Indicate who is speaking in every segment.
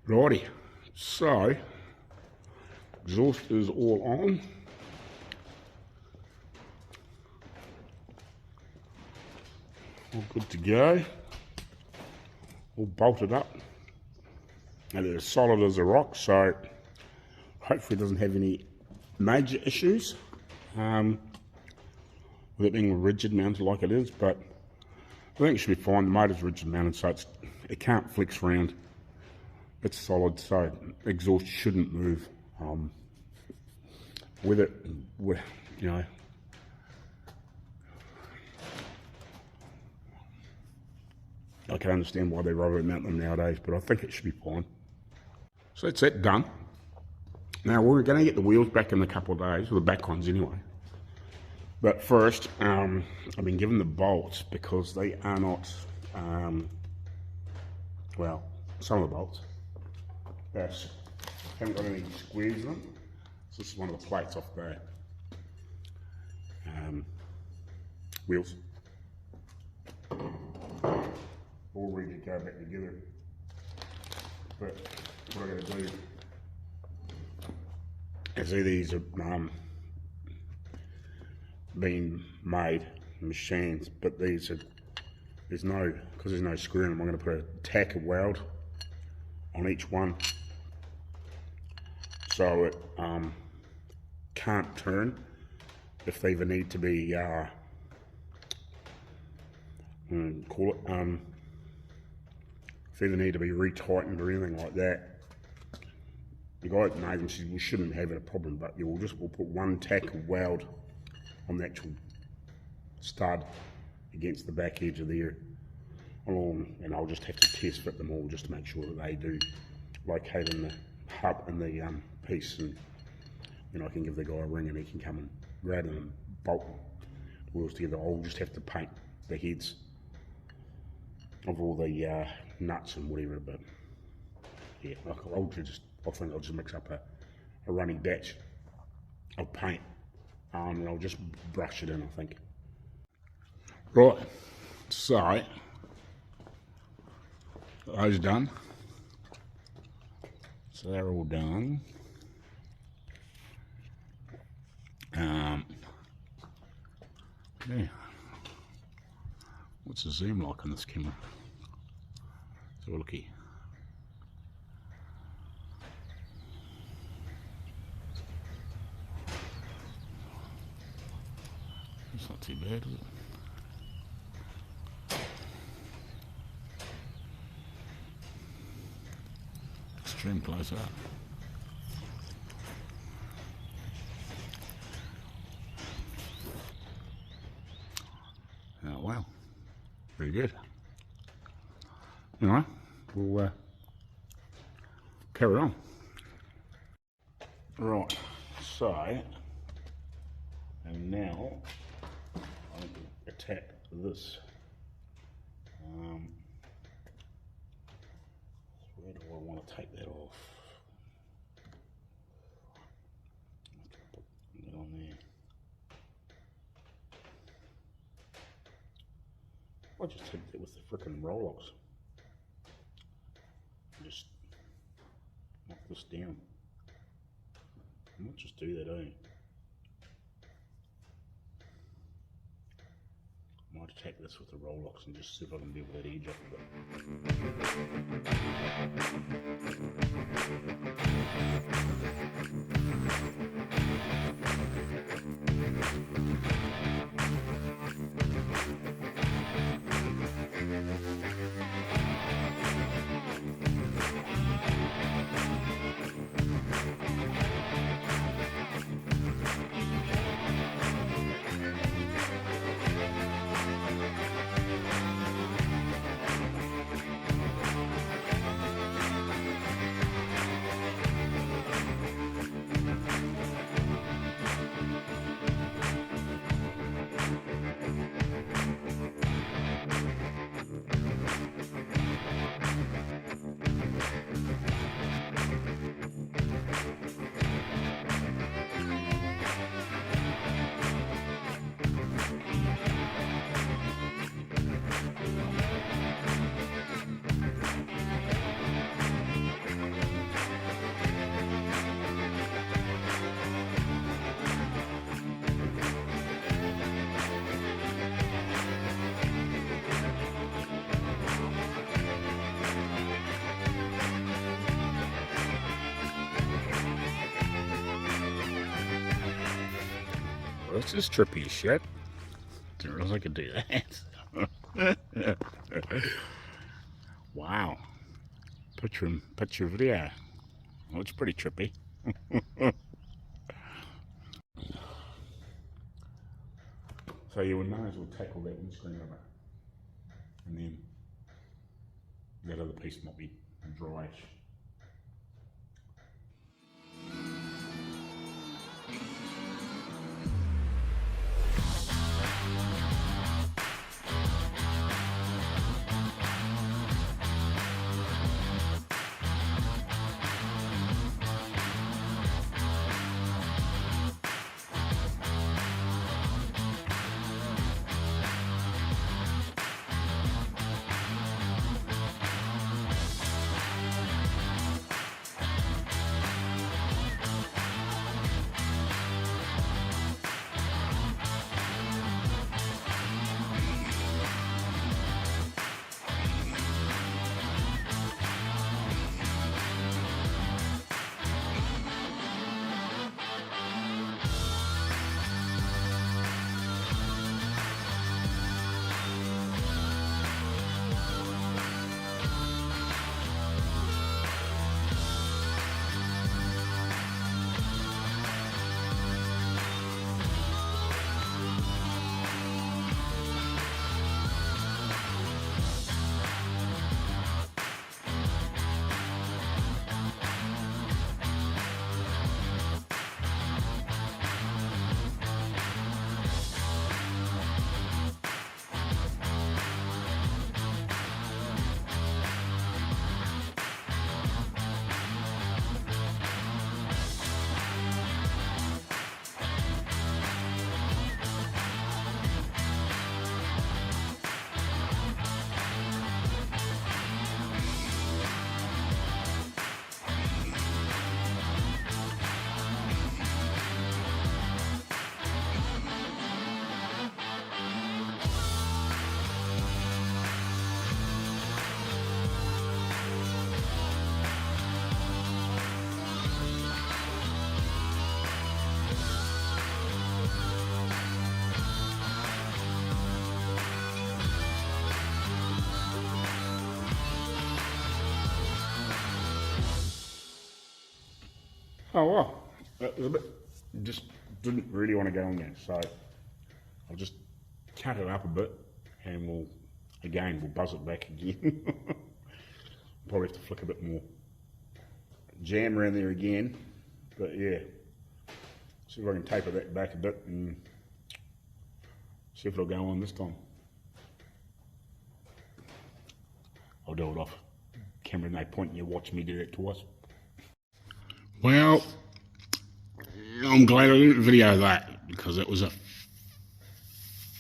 Speaker 1: Righty, so exhaust is all on. All good to go. All bolted up. And it's as solid as a rock, so hopefully it doesn't have any major issues with it being rigid mounted like it is, but I think it should be fine. The motor's rigid mounted, so it can't flex around. It's solid, so exhaust shouldn't move. With it, you know, I can understand why they rubber mount them nowadays, but I think it should be fine. So that's that done. Now we're going to get the wheels back in a couple of days, or the back ones anyway. But first, I've been given the bolts because they are not, well, some of the bolts haven't got any squares in them. So this is one of the plates off the wheels. All ready to go back together. But what I'm going to do is these are being made machines, but these are because there's no screw in them, I'm going to put a tack of weld on each one so it can't turn if they even need to be if they either need to be retightened or anything like that. The guy at Nathan said we shouldn't have a problem, but we'll put one tack of weld on the actual stud against the back edge of there along, and I'll just have to test fit them all just to make sure that they do locate in the hub and the piece, and then I can give the guy a ring and he can come and grab them and bolt the wheels together. I'll just have to paint the heads of all the nuts and whatever, but yeah, I think I'll just mix up a running batch of paint and I'll just brush it in, I think. Right, so those done. So they're all done. Yeah. What's the zoom like on this camera? So looky. It's not too bad, is it? Extreme close up. Oh wow, very good. Anyway, we'll carry on. Right, so, and now I can attack this. Where do I want to take that off? Put that on there. I'll just take that with the frickin' Rolex. Just knock this down. I might just do that, eh? I might attack this with the Rolex and just see if I can build that edge up a this is trippy as shit. Didn't realize I could do that. Wow. Picture video. Well, it's pretty trippy. So you would might as well tackle that windscreen rubber. And then that other piece might be dryish. Oh well, that was a bit, just didn't really want to go on there, so I'll just cut it up a bit and we'll buzz it back again. Probably have to flick a bit more jam around there again, but yeah, see if I can taper that back a bit and see if it'll go on this time. I'll do it off camera, no point in you watching me do that twice. Well, I'm glad I didn't video that because it was a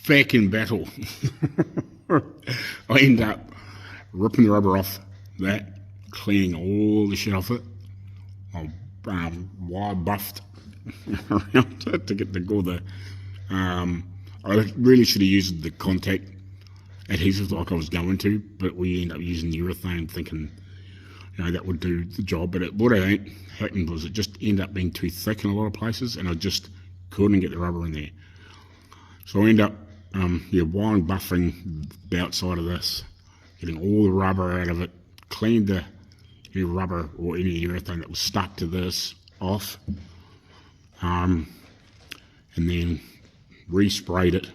Speaker 1: fucking battle. I ended up ripping the rubber off that, cleaning all the shit off it. I wire buffed around it to get the all the. I really should have used the contact adhesive like I was going to, but we ended up using the urethane thinking, you know, that would do the job. But what I think happened was it just ended up being too thick in a lot of places, and I just couldn't get the rubber in there. So I ended up wiring buffing the outside of this, getting all the rubber out of it, cleaned the any rubber or any urethane that was stuck to this off, and then resprayed it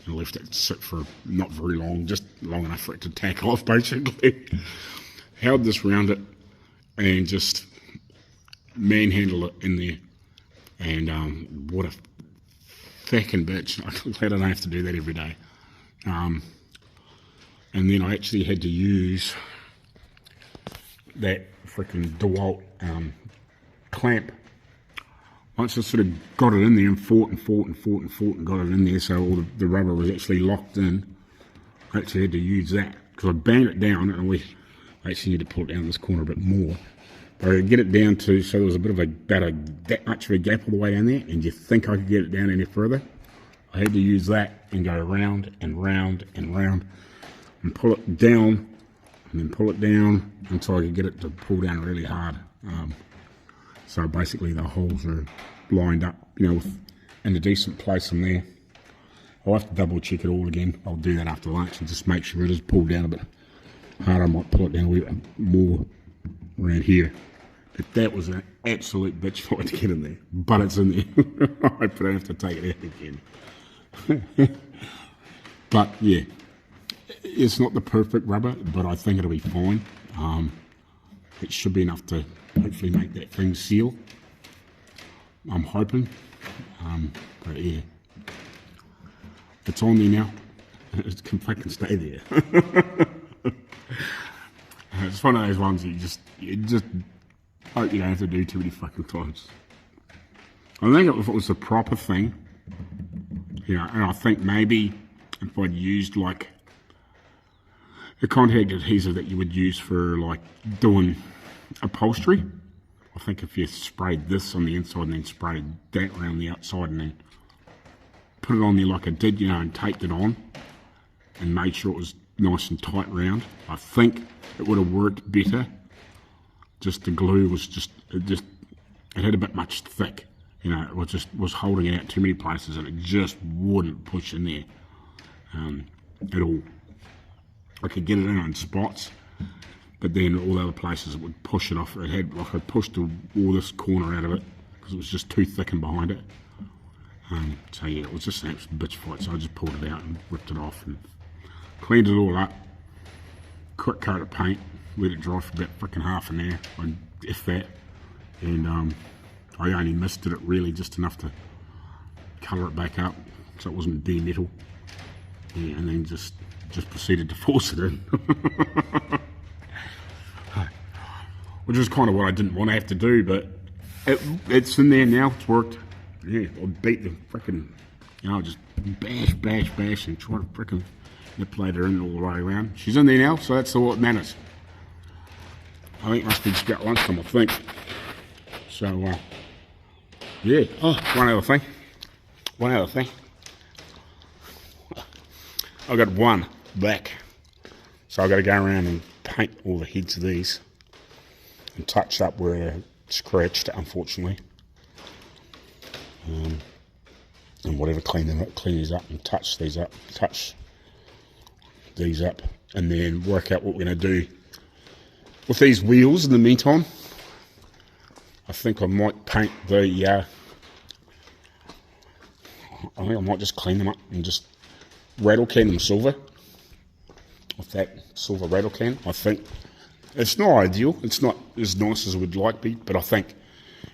Speaker 1: and left it sit for not very long, just long enough for it to tack off basically. Held this round it and just manhandled it in there, and what a fucking bitch. I'm glad I don't have to do that every day. And then I actually had to use that freaking DeWalt clamp. Once I sort of got it in there and fought and got it in there so all the rubber was actually locked in, I actually had to use that because I banged it down, and I actually need to pull it down this corner a bit more. But I could get it down to, so there was a bit of that much of a gap all the way down there, and you think I could get it down any further? I had to use that and go round and round and round and pull it down and then pull it down until I could get it to pull down really hard. So basically the holes are lined up, you know, with in a decent place in there. I'll have to double check it all again. I'll do that after lunch and just make sure it is pulled down a bit harder. I might pull it down a wee bit more around here. But that was an absolute bitch fight to get in there. But it's in there. I hope I don't have to take it out again. But yeah, it's not the perfect rubber, but I think it'll be fine. It should be enough to hopefully make that thing seal. I'm hoping. But yeah, it's on there now. It can fucking stay there. It's one of those ones that you just hope you don't have to do too many fucking times. I think if it was the proper thing, you know, and I think maybe if I'd used like the contact adhesive that you would use for like doing upholstery, I think if you sprayed this on the inside and then sprayed that around the outside and then put it on there like I did, you know, and taped it on and made sure it was nice and tight round, I think it would have worked better. Just the glue was it had a bit much thick, you know, it was holding it out too many places and it just wouldn't push in there at all. I could get it in spots, but then all the other places it would push it off. It had, like I pushed all this corner out of it because it was just too thick and behind it. So yeah, it was just an absolute bitch fight, so I just pulled it out and ripped it off and cleaned it all up. Quick coat of paint, let it dry for about fucking half an hour, if that, and I only misted it really just enough to colour it back up so it wasn't de-metal, yeah, and then just proceeded to force it in. Which is kind of what I didn't want to have to do, but it's in there now, it's worked. Yeah, I'll beat the frickin', you know, just bash and try to frickin' manipulate her in all the way around. She's in there now, so that's all that matters. I think it must be just about lunchtime, I think. So, yeah. Oh, one other thing. I've got one back. So I've got to go around and paint all the heads of these and touch up where they're scratched, unfortunately. And whatever, clean these up and touch these up, and then work out what we're going to do with these wheels in the meantime. I think I might paint I think I might just clean them up and just rattle can them silver with that silver rattle can. I think it's not ideal, it's not as nice as it would like be, but I think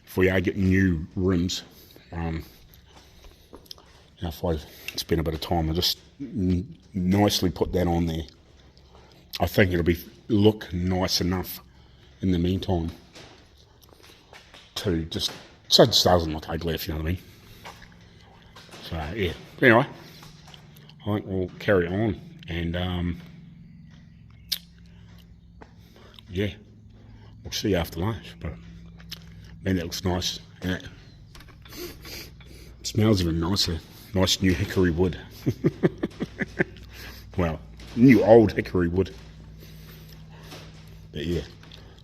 Speaker 1: if we are getting new rims, if I spend a bit of time, I'll just nicely put that on there. I think it'll look nice enough in the meantime to so it just doesn't look ugly, if you know what I mean. So yeah, anyway, I think we'll carry on and yeah, we'll see you after lunch. But man, that looks nice. And it smells even nicer. Nice new hickory wood. Well, new old hickory wood. But yeah,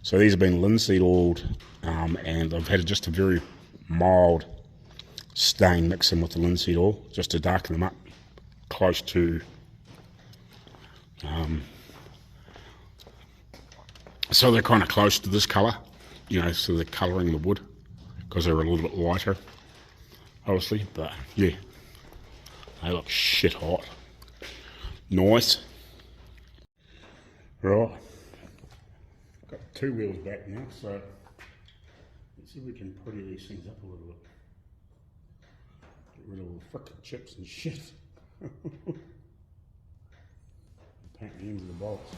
Speaker 1: so these have been linseed oiled, and I've had just a very mild stain mixing with the linseed oil just to darken them up close to so they're kind of close to this colour, you know, so they're colouring the wood because they're a little bit lighter, obviously. But yeah, they look shit hot. Nice. Right, got two wheels back now, so let's see if we can pretty these things up a little bit. Get rid of all the frickin' chips and shit. Paint the ends of the bolts.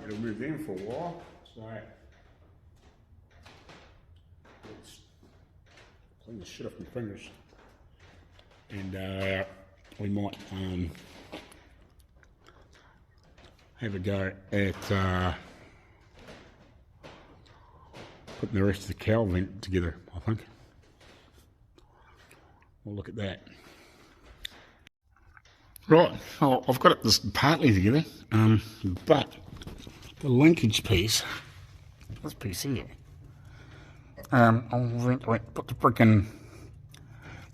Speaker 1: it'll move them for a while. So let's clean the shit off my fingers. And we might have a go at putting the rest of the cowl vent together, I think. We'll look at that. Right, oh, I've got it this partly together, but the linkage piece, this piece here, I'll put the freaking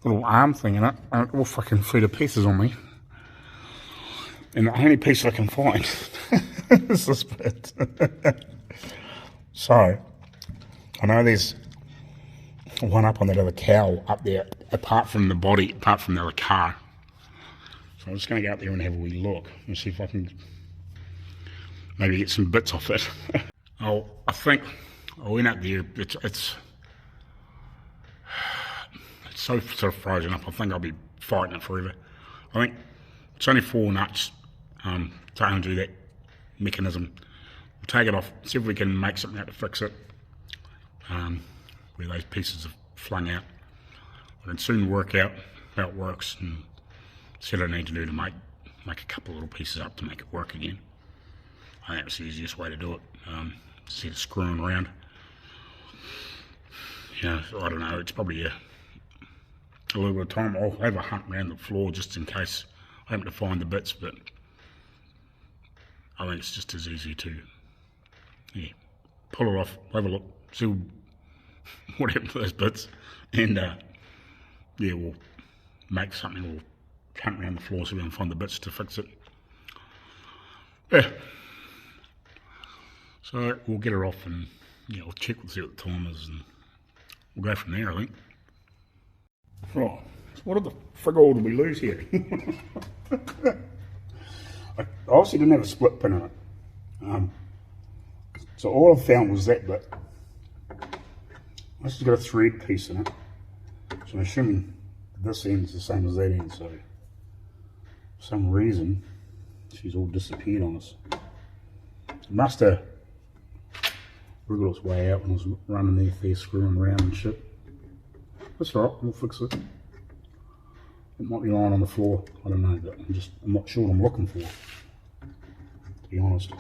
Speaker 1: little arm thing in it, and it will fucking flew to pieces on me. And the only piece I can find is this bit. So, I know there's one up on that other cowl up there, apart from the body, apart from the other car. So I'm just going to go out there and have a wee look and see if I can maybe get some bits off it. Oh, I think I went up there, it's so sort of frozen up, I think I'll be fighting it forever. I think it's only 4 nuts to undo that mechanism. We'll take it off, see if we can make something out to fix it, where those pieces are flung out. I can soon work out how it works and see what I need to do to make a couple of little pieces up to make it work again. I think that's the easiest way to do it. See it screwing around. Yeah, so I don't know, it's probably a little bit of time. I'll have a hunt around the floor just in case I happen to find the bits, but I think it's just as easy to, yeah, pull it off, have a look, see what happened to those bits, and yeah, we'll make something, we'll hunt around the floor so we can find the bits to fix it. Yeah. So we'll get her off and yeah, we'll check, we'll see what the time is, and we'll go from there, I think. Right, so what the frig all did we lose here? I obviously didn't have a split pin in it. So all I found was that bit. This has got a thread piece in it. So I'm assuming this end's the same as that end, so for some reason she's all disappeared on us. It must have wriggled its way out when I was running there screwing around and shit. That's all right, we'll fix it. It might be lying on the floor, I don't know, but I'm not sure what I'm looking for, to be honest.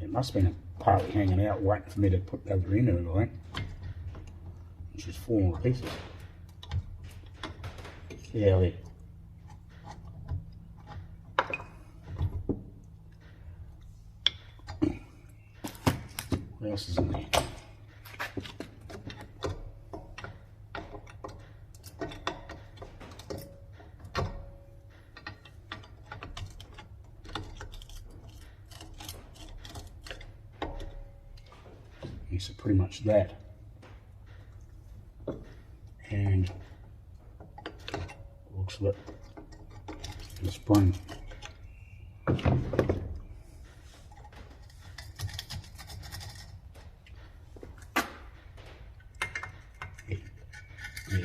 Speaker 1: It must have been partly hanging out, waiting for me to put the other end of it, I think. And she's falling to pieces. Yeah, there. What else is in there? So pretty much that, and looks like the spring.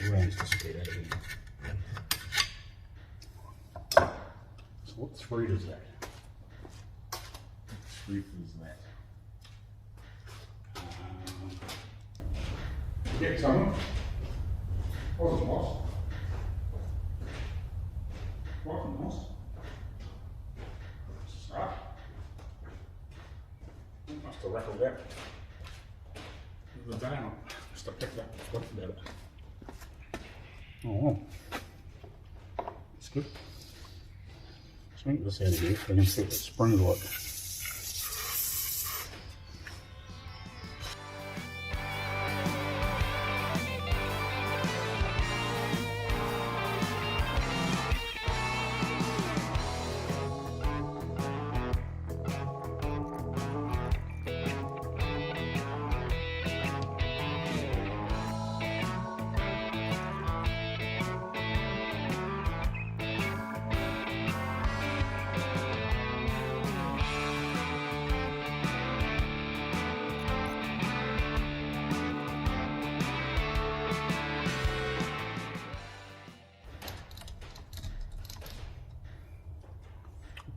Speaker 1: Rain's disappeared out of here. So what thread is that? What thread is that? Get some. Wasn't lost. Wasn't lost. Right. Must have rattled out. The day I must have picked up. Forgot about it. Oh well. That's good. Let's make this out of here so I can see what that spring's like.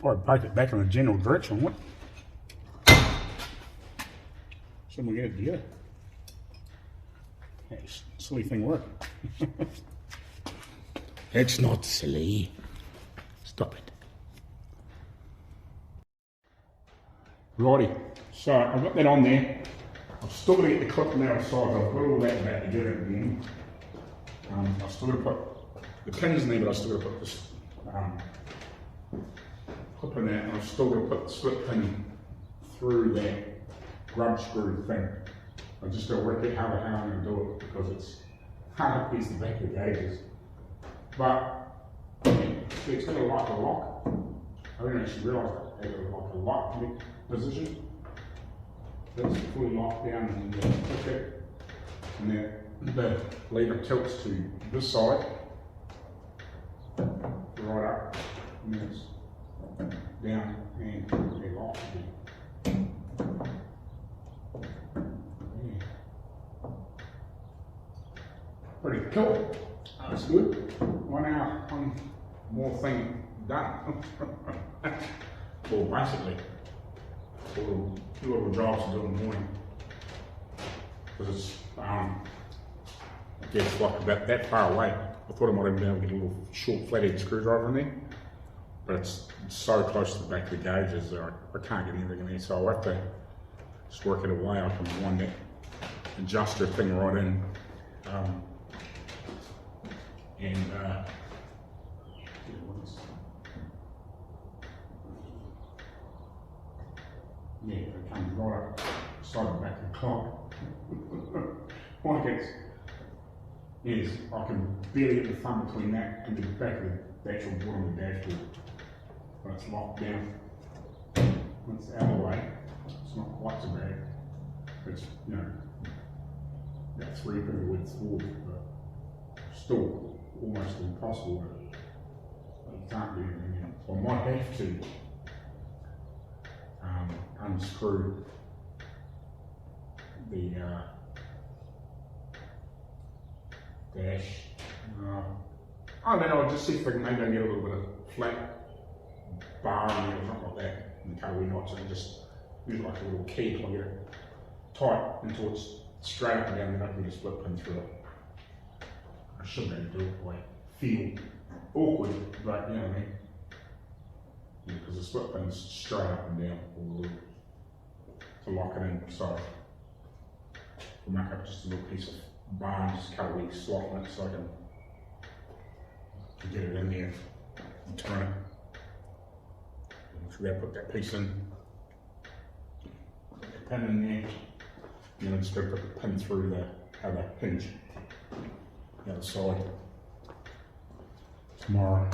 Speaker 1: Probably poke it back in the general direction, what? Shouldn't we get it together? That silly thing work. It's not silly. Stop it. Righty, so I've got that on there. I've still got to get the clip on the other side. I've got all that back together again. I've still got to put the pins in there, but I've still got to put this clip in there, and I've still got to put the slip pin through that grub screw thing. I've just got to work out how I'm going to do it, because it's hard to piece the back of the gauges. But see, it's got a lock. I didn't actually realise that it had like a lock position. That's fully locked down, and you click it, and then the lever tilts to this side, right up, and then it's down and they're locked again. Yeah. Pretty cool. That's good. One more thing done. Well, basically, two little jobs to do in the morning. Because it's, I guess, like about that far away. I thought I might even be able to get a little short flathead screwdriver in there. But it's so close to the back of the gauges that I can't get anything in there. So I'll have to just work it away. I can wind that adjuster thing right in. Yeah, it comes right up side of the back of the car. Like yes, I can barely get the thumb between that and the back of the actual board on the dashboard. But it's locked down. When it's out of the way, it's not quite so bad. It's, you know, about 3 finger width forward, but still almost impossible. But you can't do anything else. So I might have to unscrew the dash. I don't know, I'll just see if I can maybe get a little bit of flat bar in there or something like that in the cutaway knots, and just use like a little key to get it tight until it's straight up and down, and then I can get a split pin through it. I shouldn't have to do it quite feel awkward, but you know what I mean. Yeah, because the split pin's straight up and down all the way to lock it in. So we'll make up just a little piece of bar and just cut a wee slot in it so I can get it in there and turn it. So we have to put that piece in, put the pin in there, and then I'm just going to put the pin through the other hinge, the other side, tomorrow.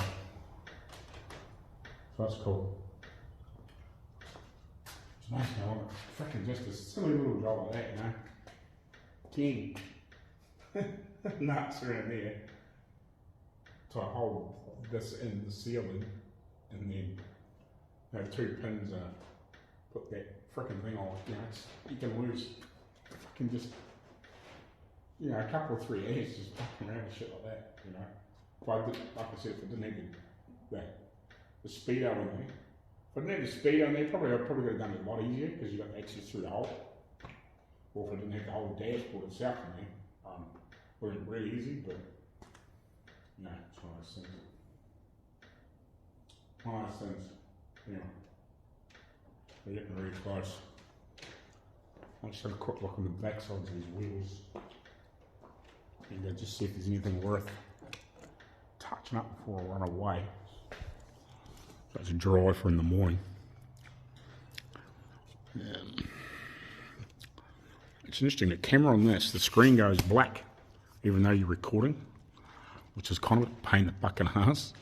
Speaker 1: So that's cool. It's nice now, freaking just a silly little job like that, you know. 10 nuts around there to hold this in the ceiling, and then have 2 pins put that freaking thing on. You know, you can lose fucking just, you know, a couple of 3 hours just fucking around and shit like that, you know. If I did, like I said, if I didn't have the speedo in there. If I didn't have the speedo in there, I probably could have done it a lot easier, because you got access through the hole. Or if I didn't have the whole dashboard itself in there, wasn't really easy, but no, it's one of those things. One of those things. Anyway, we're getting really close. I'll just have a quick look on the back sides of these wheels and just see if there's anything worth touching up before I run away. That's dry for in the morning. It's interesting, the camera on this, the screen goes black even though you're recording, which is kind of a pain in the fucking ass.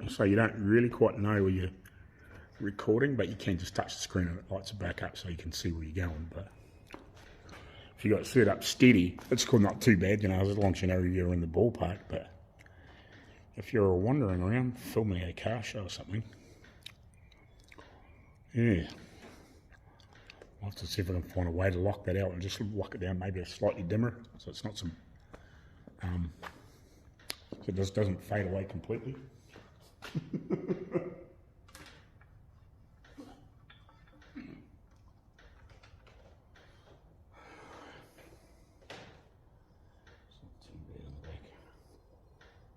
Speaker 1: So you don't really quite know where you're recording, but you can just touch the screen and it lights it back up so you can see where you're going. But if you got it set up steady, it's cool, not too bad, you know, as long as you know you're in the ballpark. But if you're wandering around filming a car show or something, yeah, I'll have to see if I can find a way to lock that out and just lock it down maybe a slightly dimmer, so it's not some, so it just doesn't fade away completely.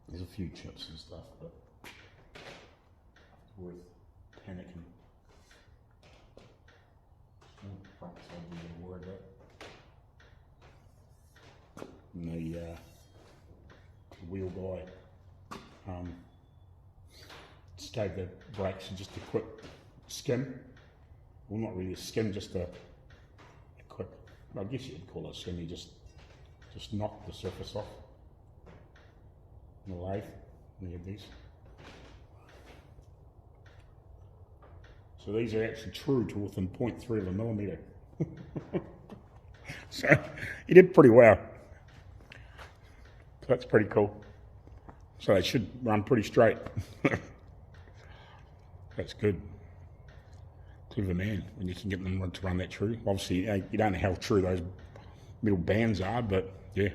Speaker 1: There's a few chips and stuff, but it's worth panicking. Front side we gotta worry about. And the wheel guy just gave the brakes just a quick skim. Well, not really a skim, just a quick, I guess you'd call it a skim. He just knocked the surface off on the lathe. We have these. So these are actually true to within 0.3 of a millimetre. So he did pretty well. So that's pretty cool. So they should run pretty straight. That's good. Clever man when you can get them to run that true. Obviously, you don't know how true those middle bands are, but yeah,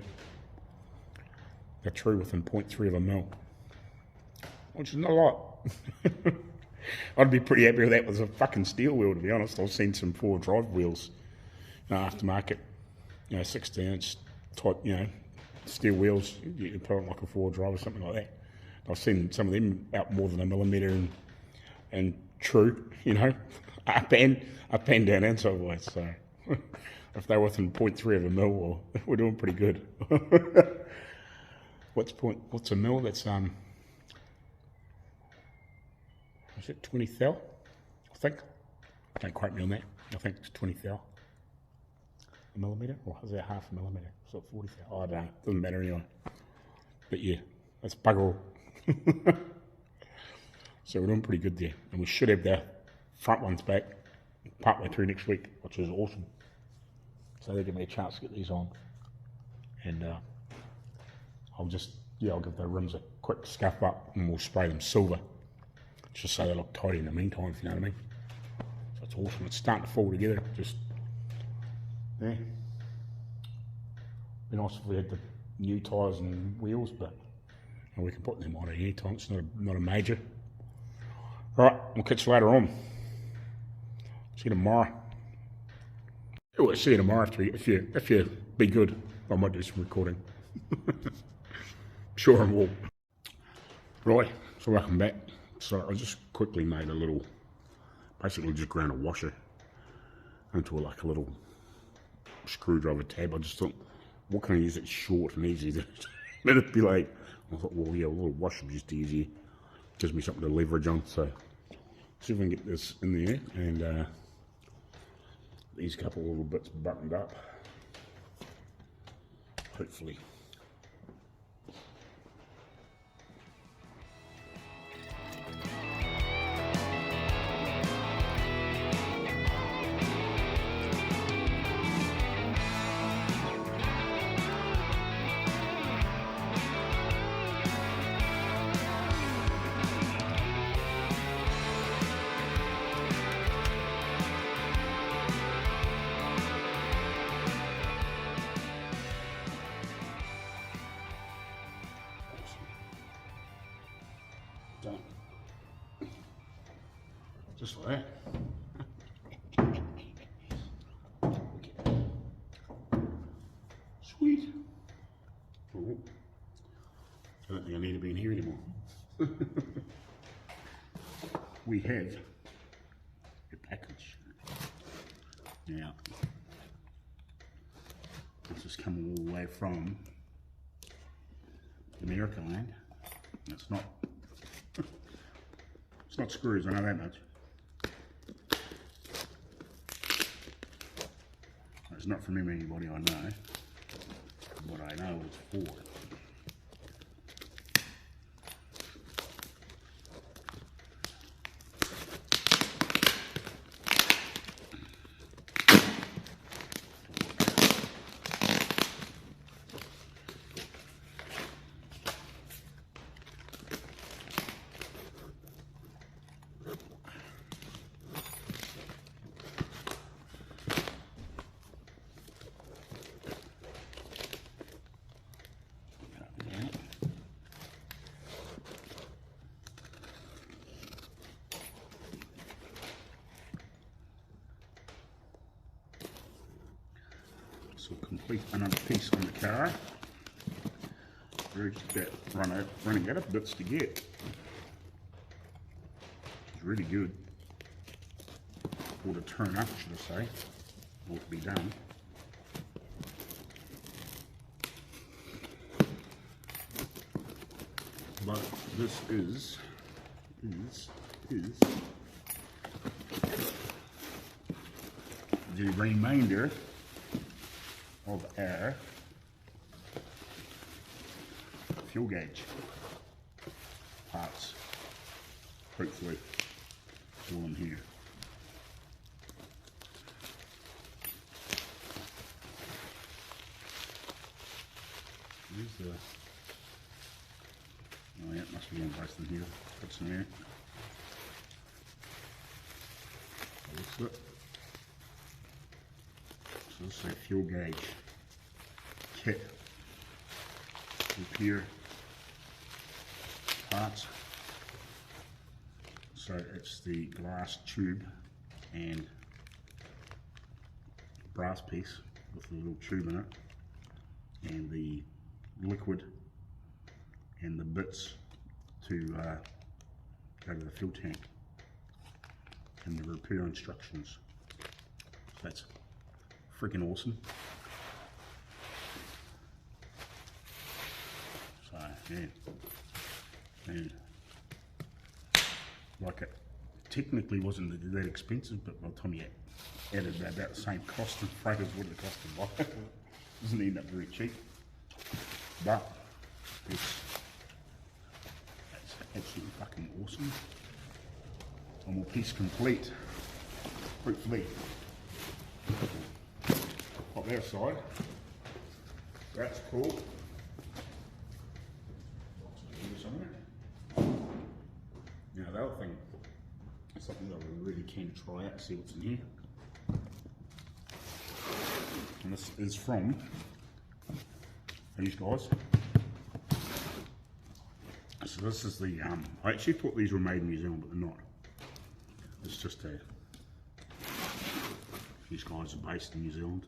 Speaker 1: they're true within 0.3 of a mil, which is not a lot. I'd be pretty happy with that with a fucking steel wheel, to be honest. I've seen some 4-wheel drive wheels, aftermarket, 16-inch type, steel wheels. You can put on like a 4-wheel drive or something like that. I've seen some of them out more than a millimetre and true, up and down and sideways. So if they're within 0.3 of a mil, well, we're doing pretty good. What's a mil? That's is it 20 thou? I think. Don't quote me on that. I think it's 20 thou. A millimetre? Or is that half a millimetre? Is it 40 thou? Oh, I don't know. Doesn't matter anyway. But yeah, that's bugger all. So we're doing pretty good there. And we should have the front ones back partway through next week, which is awesome. So they give me a chance to get these on. And I'll give the rims a quick scuff up and we'll spray them silver. Just so they look tidy in the meantime, if you know what I mean. So it's awesome. It's starting to fall together. Just, yeah. Be nice if we had the new tyres and wheels, but we can put them on at any time. It's not a major. Right, we'll catch you later on. See you tomorrow. We'll see you tomorrow if you be good. I might do some recording. Sure I will. Right, so welcome back. So I just quickly made a little, basically just ground a washer into like a little screwdriver tab. I just thought, what can I use that's short and easy to let it be like. I thought, well, yeah, a little washer is just easier. Gives me something to leverage on. So see if we can get this in there and these couple little bits buttoned up. Hopefully. Done. Just like that. Sweet. Oh, I don't think I need to be in here anymore. We have a package. Now, this has come all the way from America land. It's not screws, I know that much. It's not from anybody I know, but I know it's for. So complete another piece on the car. Very just about running out of bits to get. It's really good. Or to turn up, should I say. Or to be done. But this is the remainder of our fuel gauge parts. Hopefully all in here. Where's the... Oh yeah, it must be in place in here. Put some there. That's it. So this is a fuel gauge kit. Repair parts. So it's the glass tube and brass piece with a little tube in it, and the liquid and the bits to go to the fuel tank, and the repair instructions. So that's freaking awesome. So yeah, and like it technically wasn't that expensive, but by the time you added about the same cost and freight as what it cost to buy it, doesn't end up very cheap. But it's absolutely fucking awesome. One more piece complete. Hopefully. Pop that aside. That's cool. Now the other thing, something that I'm really keen to try out, see what's in here. And this is from these guys. So this is the, I actually thought these were made in New Zealand, but they're not. It's just these guys are based in New Zealand.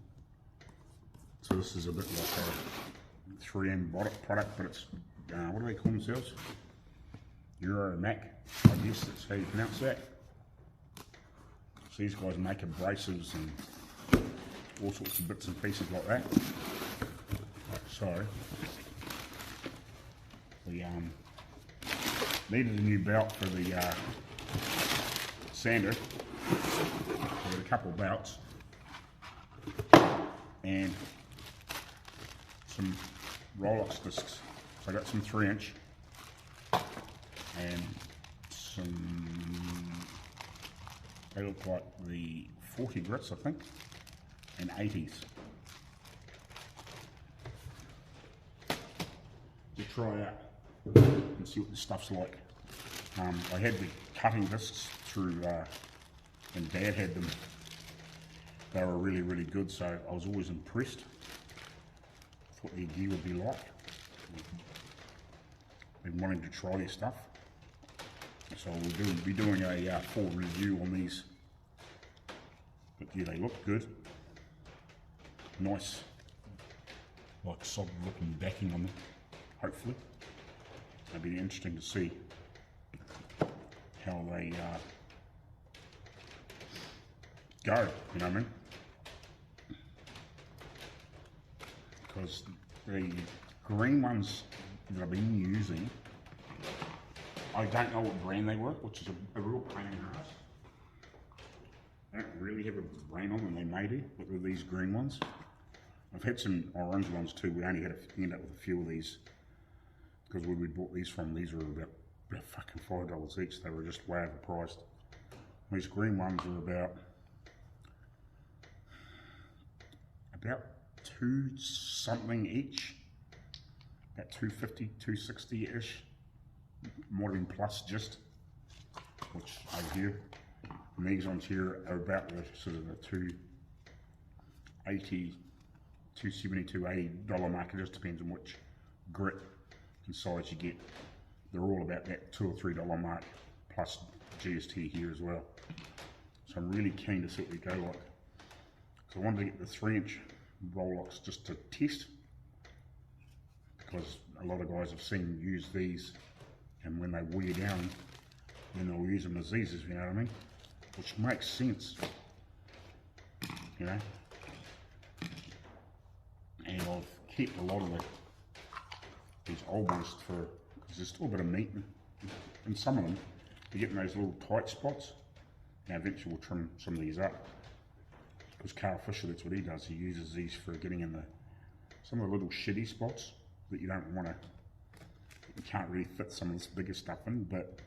Speaker 1: So this is a bit like a 3M product, but it's, what do they call themselves? Euro Mac, I guess that's how you pronounce that. So these guys make abrasives and all sorts of bits and pieces like that. So, we needed a new belt for the sander. We had a couple of belts and some Rolex discs. So I got some 3-inch and some, they look like the 40 grits I think, and 80s. To try out and see what the stuff's like. I had the cutting discs through, and Dad had them. They were really, really good, so I was always impressed with what their gear would be like. Been wanting to try their stuff. So we'll be doing a full review on these. But yeah, they look good. Nice, like solid looking backing on them, hopefully. It'll be interesting to see how they go, you know what I mean? Because the green ones that I've been using, I don't know what brand they were, which is a real pain in the ass. I don't really have a brand on them, they made it, but with these green ones. I've had some orange ones too. We only had to end up with a few of these because where we bought these from, these were about fucking $5 each. They were just way overpriced. These green ones are about two something each, about 250, 260-ish. Might have been plus just, which over here. And these ones here are about the sort of the 280, 270, $280 mark. It just depends on which grit and size you get. They're all about that $2 or $3 mark, plus GST here as well. So I'm really keen to see what they go like. So I wanted to get the 3-inch roll locks just to test, because a lot of guys have seen use these, and when they wear down, then they'll use them as these, you know what I mean? Which makes sense, you know. And I've kept a lot of these old ones because there's still a bit of meat in some of them. You're getting those little tight spots. Now eventually we'll trim some of these up, because Carl Fisher, that's what he does. He uses these for getting in some of the little shitty spots that you don't want to, you can't really fit some of this bigger stuff in, but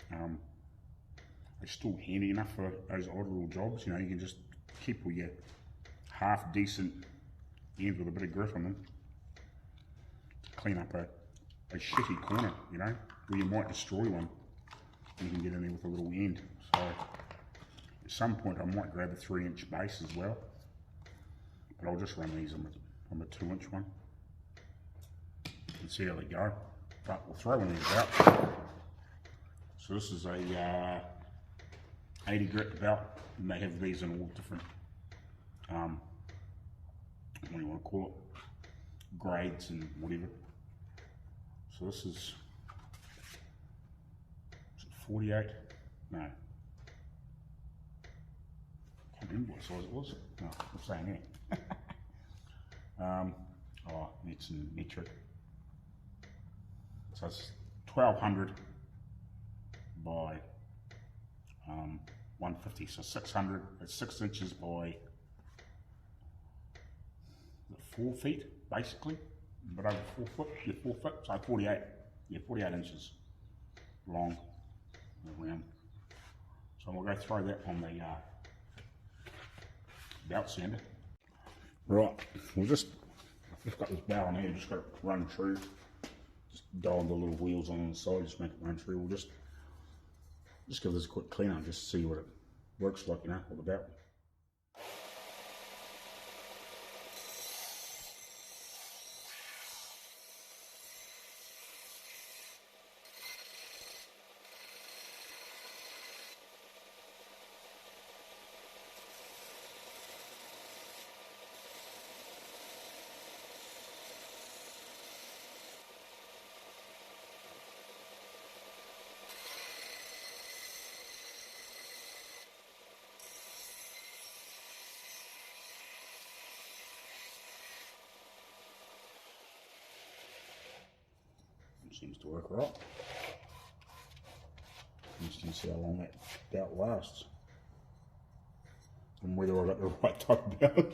Speaker 1: they're still handy enough for those odd little jobs. You know, you can just keep all your half decent ends with a bit of grit on them to clean up a shitty corner, you know, where you might destroy one. You can get in there with a little end. So at some point I might grab a 3-inch base as well, but I'll just run these on the 2-inch one and see how they go. But we'll throw one of these out. So this is a 80 grit belt, and they have these in all different, what do you want to call it, grades and whatever. So this is it 48? No. Can't remember what size it was. No, I'm saying that. Oh, it's in metric. So it's 1200 by 150, so 600, it's 6 inches by 4 feet, basically, but over 4 foot, yeah, 4 foot, so 48, yeah, 48 inches long around. So we'll go throw that on the belt sander. Right, I've just got this bow on here, just got to run through, just dial the little wheels on the side, just make it run through. We'll just give this a quick clean up, just to see what it works like, you know, with the belt. Seems to work right. Just to see how long that belt lasts, and whether I got the right type of belt.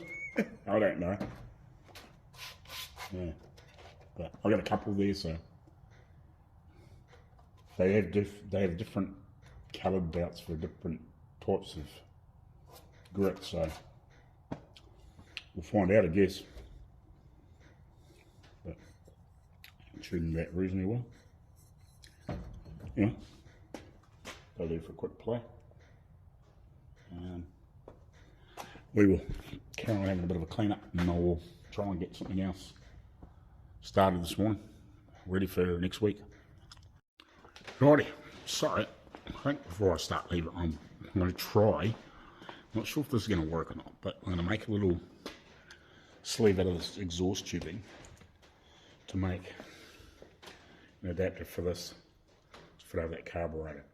Speaker 1: I don't know. Yeah, but I got a couple there, so they have different coloured belts for different types of grit. So we'll find out, I guess. Treating that reasonably well. Yeah, that'll do for a quick play. We will carry on having a bit of a clean up, and I will try and get something else started this morning, ready for next week. Righty, so I think before I start leaving, I'm going to try, not sure if this is going to work or not, but I'm going to make a little sleeve out of this exhaust tubing to make an adapter for this, to fit over that carburetor,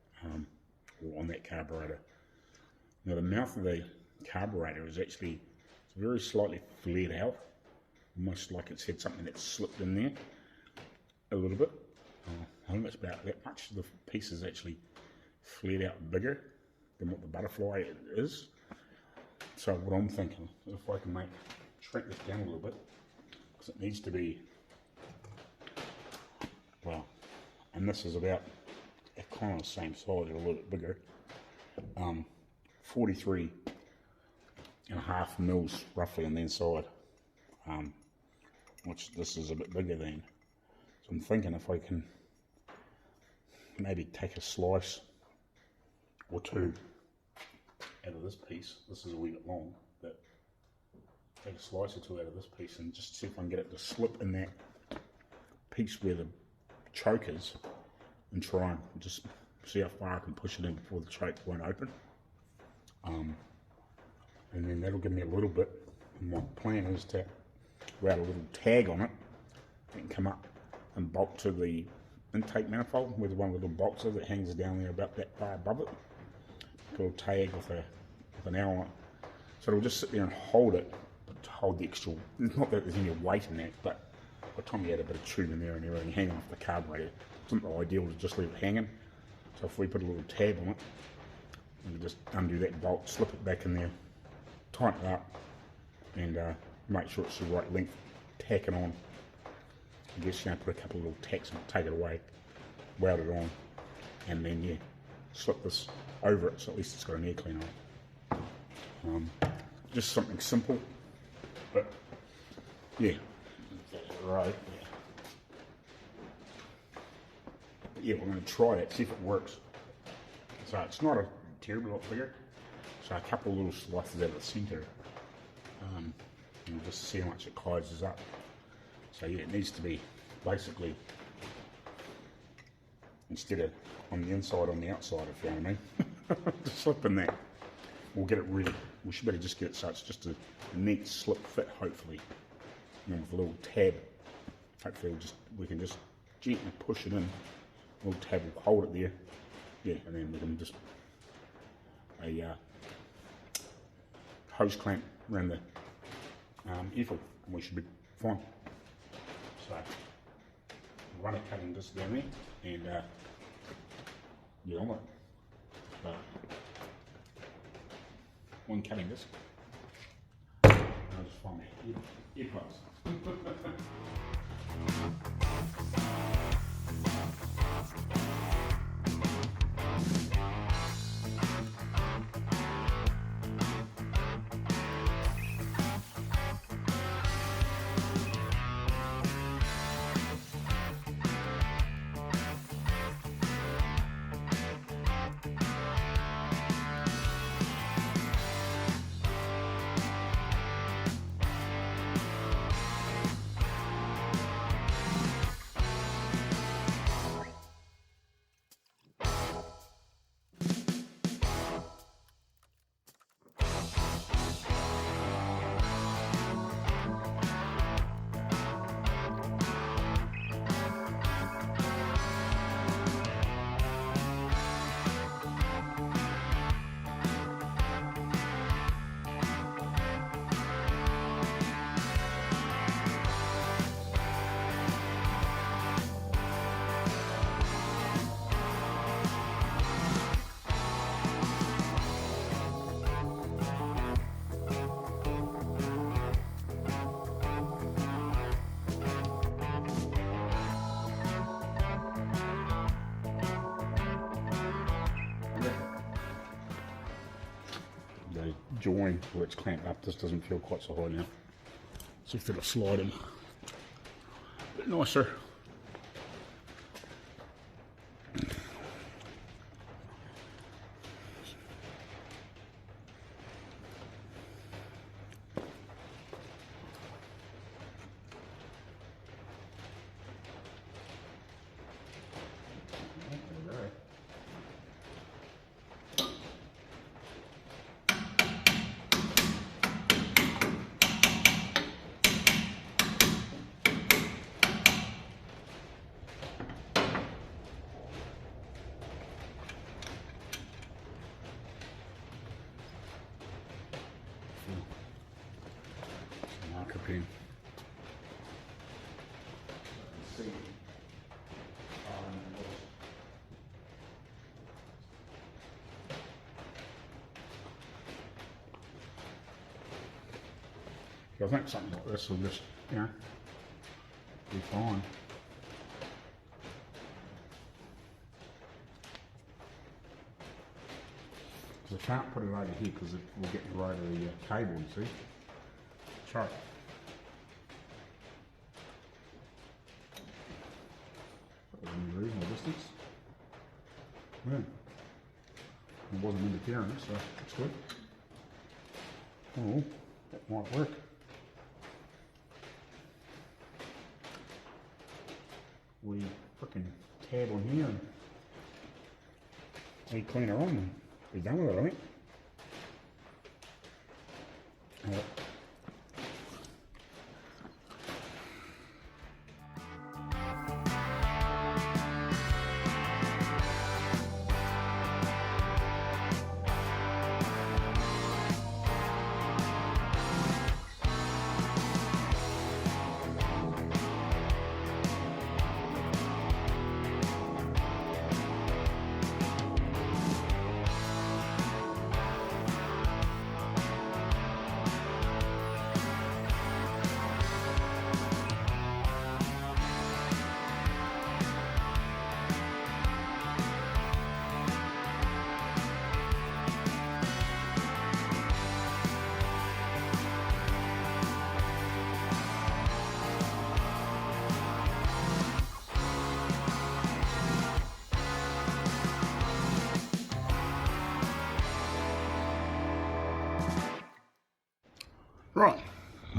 Speaker 1: or on that carburetor. Now the mouth of the carburetor is actually very slightly flared out, almost like it's had something that slipped in there a little bit. I think it's about that much. The piece is actually flared out bigger than what the butterfly is. So what I'm thinking, if I can shrink this down a little bit, because it needs to be, well, and this is about kind of the same size, or a little bit bigger, 43.5 mils roughly on the inside, which this is a bit bigger than. So I'm thinking if I can maybe take a slice or two out of this piece, this is a wee bit long, but take a slice or two out of this piece and just see if I can get it to slip in that piece where the choke is, and try and just see how far I can push it in before the choke won't open, and then that'll give me a little bit My plan is to write a little tag on it and come up and bolt to the intake manifold with one little box that hangs down there about that far above it. A little tag with an arrow on it. So it'll just sit there and hold it, to hold the extra, not that there's any weight in that, but by the time you add a bit of tube in there and everything hanging off the carburetor, it's not ideal to just leave it hanging. So if we put a little tab on it, we can just undo that bolt, slip it back in there, tighten it up, and make sure it's the right length, tack it on. I guess, you know, put a couple of little tacks on it, take it away, weld it on, and then, yeah, slip this over it so at least it's got an air cleaner on it. Just something simple, but yeah, right. But yeah, we're going to try that, see if it works. So it's not a terrible lot bigger. So a couple of little slices out of the centre, and just see how much it closes up. So yeah, it needs to be basically, instead of on the inside, on the outside, if you know what I mean. Just slip in that. We'll get it ready. We should better just get it so it's just a neat slip fit, hopefully. And then with a little tab, hopefully we can just gently push it in. A little tab will hold it there. Yeah, and then we can just a hose clamp around the earful, and we should be fine. So run a cutting disc down there and get on with it. One cutting disc. I'll just find my earplugs. Join where it's clamped up, this doesn't feel quite so high now. So if it'll slide in a bit nicer. Marko pen. I think something like this will just, you know, be fine. Because I can't put it over here because it will get in the way of the cable, you see. Sorry. That was in reasonable distance. Yeah. It wasn't interfering, so that's good. Oh, that might work. We frickin' tab on here and we clean her on and be done with it, I think.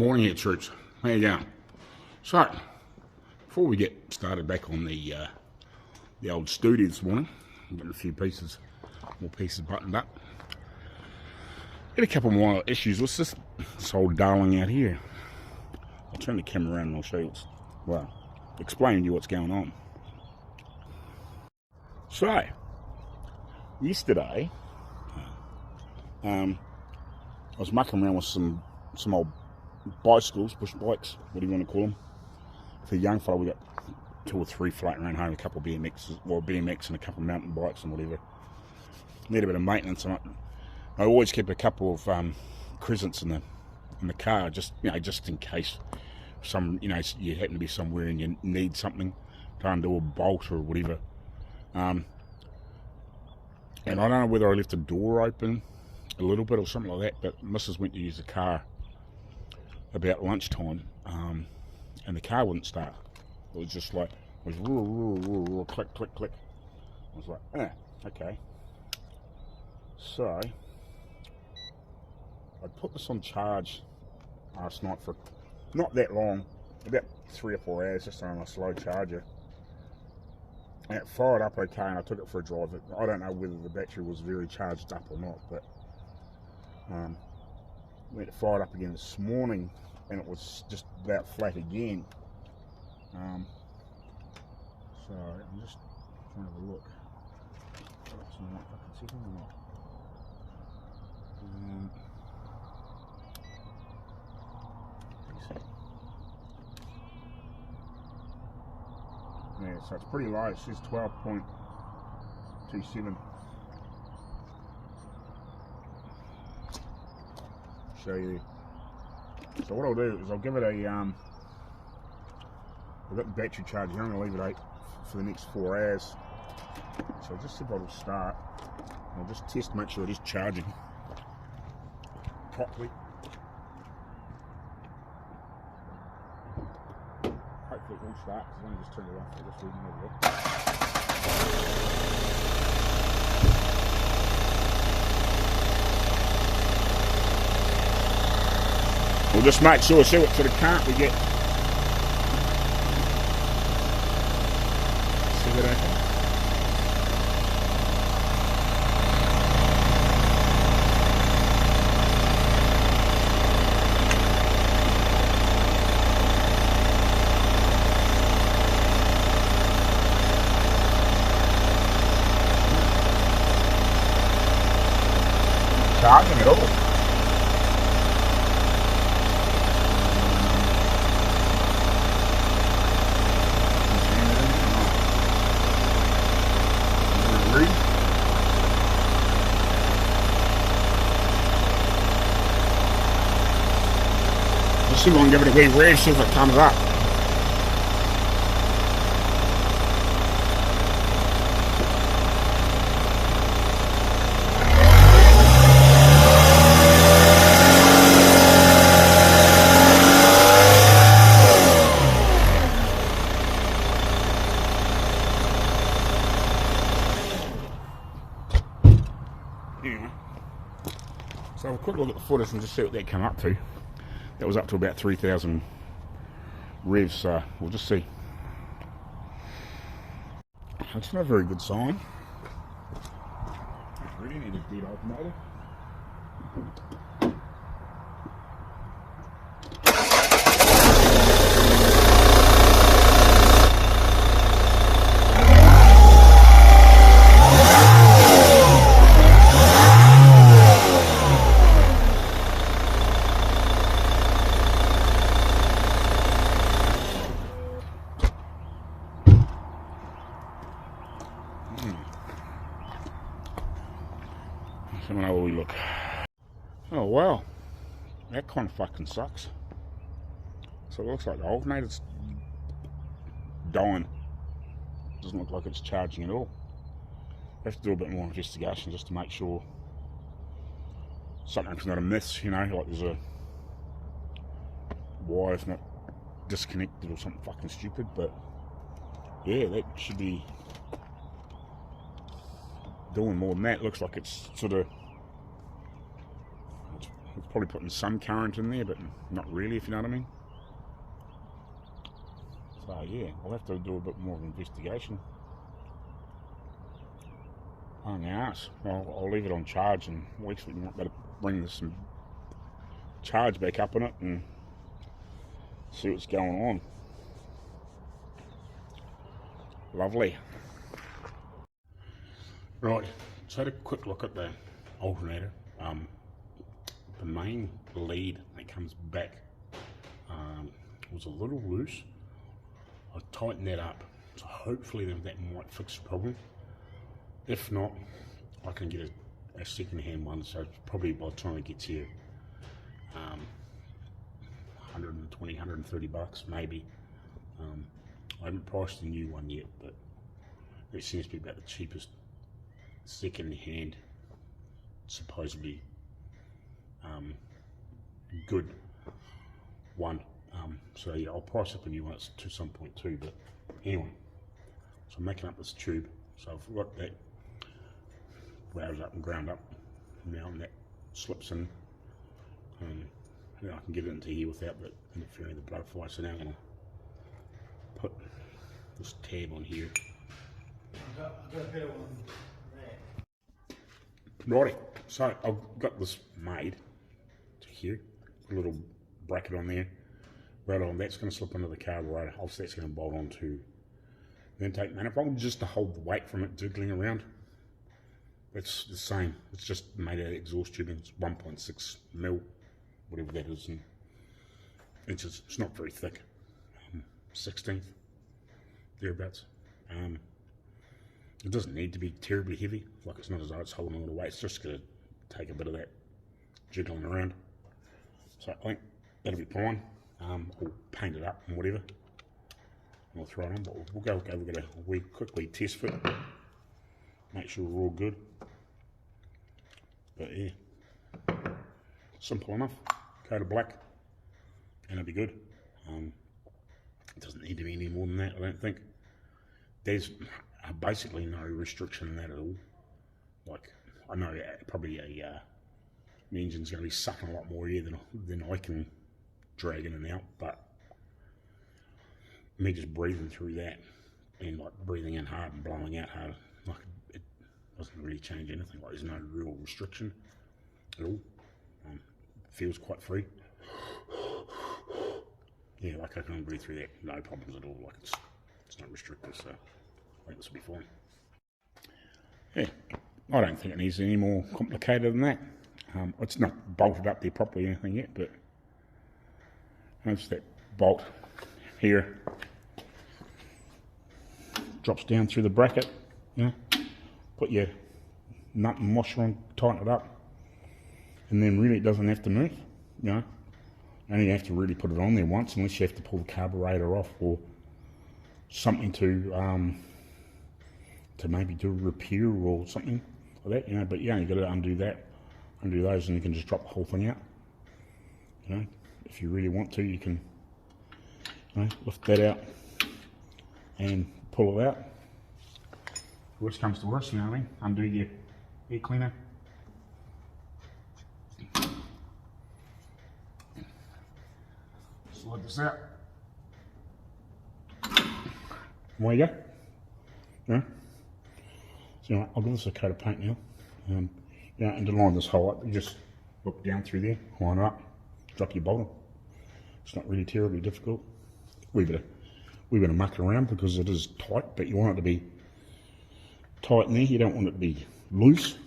Speaker 1: Morning here, troops. How you going? So, before we get started back on the old studio this morning, I'm getting a few more pieces buttoned up. Got a couple more issues with this old darling out here. I'll turn the camera around and I'll show you explain to you what's going on. So, yesterday, I was mucking around with some old bicycles, push bikes, what do you want to call them? For a young fella, we got 2 or 3 floating around home, a couple of BMX and a couple of mountain bikes and whatever. Need a bit of maintenance on it. I always keep a couple of crescents in the car, just in case you happen to be somewhere and you need something, try and do a bolt or whatever. And I don't know whether I left the door open a little bit or something like that, but Mrs. went to use the car about lunchtime, and the car wouldn't start. It was just like, click, click, click. I was like, okay. So, I put this on charge last night for not that long, about 3 or 4 hours, just on a slow charger. And it fired up okay, and I took it for a drive. I don't know whether the battery was very charged up or not, but went to fire it up again this morning, and it was just about flat again. So I'm just trying to have a look. Yeah, so it's pretty low. It says 12.27. Show you. So what I'll do is I'll give it a I've got the battery charger. I'm going to leave it 8 for the next 4 hours. So I'll just see if it'll start. I'll just test, make sure it is charging properly. Hopefully it will start, because I've only just turned it off for this reading over there. We'll just make sure, see what sort of current we get. See that open? Charging it all. Let's see if we can give it a wee rev, see if it comes up. So have a quick look at the footage and just see what that came up to. That was up to about 3,000 revs, so we'll just see. That's not a very good sign. Really need a dead alternator. Let me know where we look. Oh wow, that kind of fucking sucks. So it looks like the alternator's dying. Doesn't look like it's charging at all. I have to do a bit more investigation just to make sure something's not amiss, like there's a wire's not disconnected or something fucking stupid, but yeah, that should be doing more than that. Looks like it's sort of probably putting some current in there, but not really, if you know what I mean. So yeah, I'll have to do a bit more of an investigation. Oh, now I'll leave it on charge, and we'll actually might better bring some charge back up in it and see what's going on. Lovely. Right, so had a quick look at the alternator. The main lead that comes back was a little loose. I tightened that up, so hopefully that might fix the problem. If not, I can get a second-hand one, so probably by the time it gets here, 120, 130 bucks maybe. I haven't priced a new one yet, but it seems to be about the cheapest second-hand, supposedly good one. So yeah, I'll price up a new one. It's to some point too, but anyway. So I'm making up this tube. So I've got that wound up and ground up now, and that slips in. I can get it into here without the interfering with the butterfly. So now I'm going to put this tab on here.
Speaker 2: I've got a better one there.
Speaker 1: Righty, so I've got this made to here, a little bracket on there. Right on, that's going to slip into the carburetor. Obviously that's going to bolt onto the intake manifold just to hold the weight from it jiggling around. It's the same, it's just made out of exhaust tubing. It's 1.6 mil, whatever that is, in inches. It's not very thick, 16th, thereabouts. It doesn't need to be terribly heavy, like it's not as though it's holding all the weight. It's just going to take a bit of that jiggling around. So I think that'll be fine. We'll paint it up and whatever, and we'll throw it on, but we'll go get a wee quickly test fit, make sure we're all good. But yeah, simple enough. Coat of black and it'll be good. It doesn't need to be any more than that, I don't think. There's basically no restriction in that at all. Like, I know probably the engine's going to be sucking a lot more air than I can drag in and out, but me just breathing through that and like breathing in hard and blowing out hard, like it doesn't really change anything. Like, there's no real restriction at all. Feels quite free. Yeah, like I can breathe through that, no problems at all. Like it's not restricted, so I think this will be fine. Yeah, I don't think it needs any more complicated than that. It's not bolted up there properly or anything yet, but notice that bolt here drops down through the bracket. You know, put your nut and washer on, tighten it up, and then really it doesn't have to move. You know, only have to really put it on there once, unless you have to pull the carburetor off or something to maybe do a repair or something like that. You know, but yeah, you got to undo those, and you can just drop the whole thing out. You know, if you really want to, you can, you know, lift that out and pull it out. Worst comes to worst, you know what I mean? Undo your air cleaner. Slide this out. There you go. Yeah. So, you know, I'll give this a coat of paint now. Yeah, and to line this hole up, you just look down through there, line it up, drop your bolt on. It's not really terribly difficult. We better muck around because it is tight, but you want it to be tight in there. You don't want it to be loose.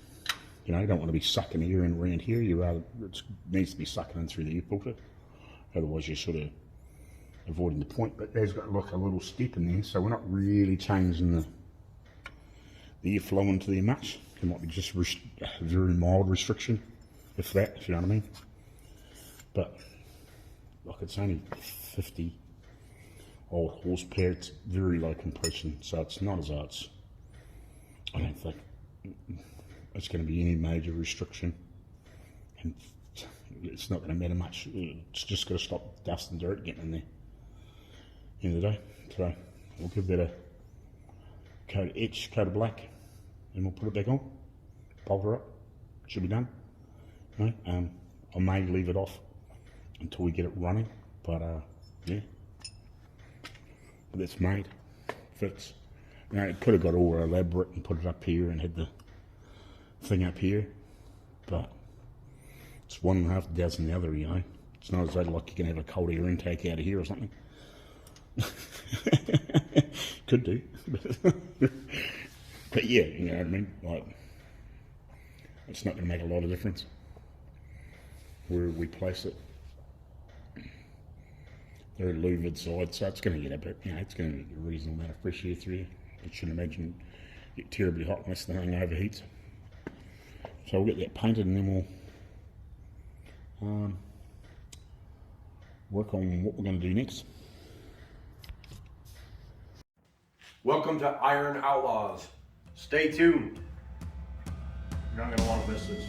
Speaker 1: You know, you don't want to be sucking air in around here. It needs to be sucking in through the air filter. Otherwise, you're sort of avoiding the point. But there's got like a little step in there, so we're not really changing the air flow into there much. It might be just a very mild restriction, if you know what I mean. But like, it's only 50 odd horsepower. It's very low compression, so it's not as though I don't think it's going to be any major restriction, and it's not going to matter much. It's just got to stop dust and dirt getting in there at the end of the day. So we'll give that a coat of black, and we'll put it back on, bolt her up, should be done. No, I may leave it off until we get it running, but yeah. But it's made, fits. You know, it could have got all elaborate and put it up here and had the thing up here, but it's 1.5 dozen the other, you know. It's not as though like you can have a cold air intake out of here or something. Could do. But yeah, you know what I mean? Like, it's not going to make a lot of difference where we place it. They're louvered side, so it's going to get a bit, you know, it's going to get a reasonable amount of fresh air through. I shouldn't imagine it get terribly hot unless the thing overheats. So we'll get that painted and then we'll work on what we're going to do next.
Speaker 3: Welcome to Iron Outlaws. Stay tuned. You're not going to want to miss this.